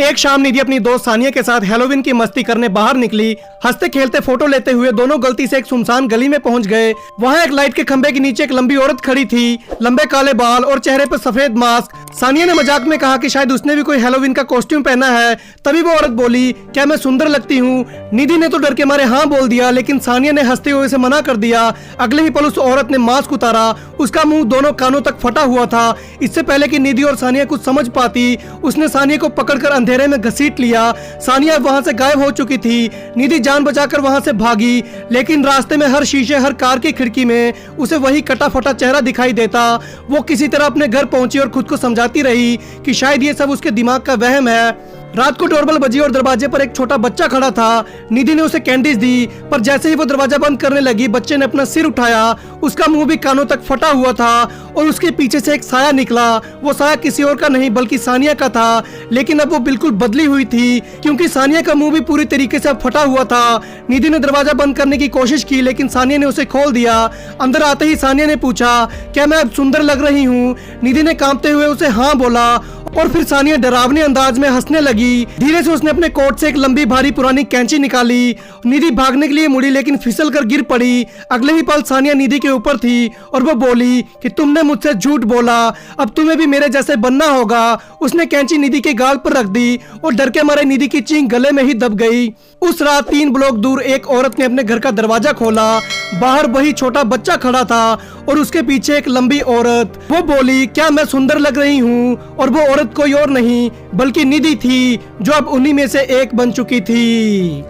एक शाम निधि अपनी दोस्त सानिया के साथ हैलोवीन की मस्ती करने बाहर निकली। हंसते खेलते फोटो लेते हुए दोनों गलती से एक सुनसान गली में पहुंच गए। वहां एक लाइट के खंबे के नीचे एक लंबी औरत खड़ी थी, लंबे काले बाल और चेहरे पर सफेद मास्क। सानिया ने मजाक में कहा कि शायद उसने भी कोई हैलोवीन का कॉस्ट्यूम पहना है। तभी वो औरत बोली, क्या मैं सुंदर लगती हूँ? निधि ने तो डर के मारे हाँ बोल दिया, लेकिन सानिया ने हंसते हुए उसे मना कर दिया। अगले ही पल उस औरत ने मास्क उतारा। उसका मुंह दोनों कानों तक फटा हुआ था। इससे पहले कि निधि और सानिया कुछ समझ पाती, उसने सानिया को पकड़कर अंधेरे में घसीट लिया। सानिया वहां से गायब हो चुकी थी। निधि जान बचाकर वहां से भागी, लेकिन रास्ते में हर शीशे, हर कार की खिड़की में उसे वही कटा फटा चेहरा दिखाई देता। वो किसी तरह अपने घर पहुंची और खुद को समझाती रही कि शायद ये सब उसके दिमाग का वहम है। रात को डोरबेल बजी और दरवाजे पर एक छोटा बच्चा खड़ा था। निधि ने उसे कैंडीज दी, पर जैसे ही वो दरवाजा बंद करने लगी, बच्चे ने अपना सिर उठाया। उसका मुंह भी कानों तक फटा हुआ था और उसके पीछे से एक साया निकला। वो साया किसी और का नहीं बल्कि सानिया का था, लेकिन अब वो बिल्कुल बदली हुई थी, क्योंकि सानिया का मुंह भी पूरी तरीके से फटा हुआ था। निधि ने दरवाजा बंद करने की कोशिश की, लेकिन सानिया ने उसे खोल दिया। अंदर आते ही सानिया ने पूछा, क्या मैं अब सुंदर लग रही हूँ? निधि ने कांपते हुए उसे हाँ बोला और फिर सानिया डरावनी अंदाज में हंसने लगी। धीरे से उसने अपने कोट से एक लंबी भारी पुरानी कैंची निकाली। निधि भागने के लिए मुड़ी, लेकिन फिसल कर गिर पड़ी। अगले ही पल सानिया निधि के ऊपर थी और वो बोली कि तुमने मुझसे झूठ बोला, अब तुम्हें भी मेरे जैसे बनना होगा। उसने कैंची निधि के गाल पर रख दी और डर के मारे निधि की चीख गले में ही दब गई। उस रात 3 ब्लॉक दूर एक औरत ने अपने घर का दरवाजा खोला। बाहर वही छोटा बच्चा खड़ा था और उसके पीछे एक लंबी औरत। वो बोली, क्या मैं सुंदर लग रही हूँ? और वो औरत कोई और नहीं बल्कि निधि थी, जो अब उन्हीं में से एक बन चुकी थी।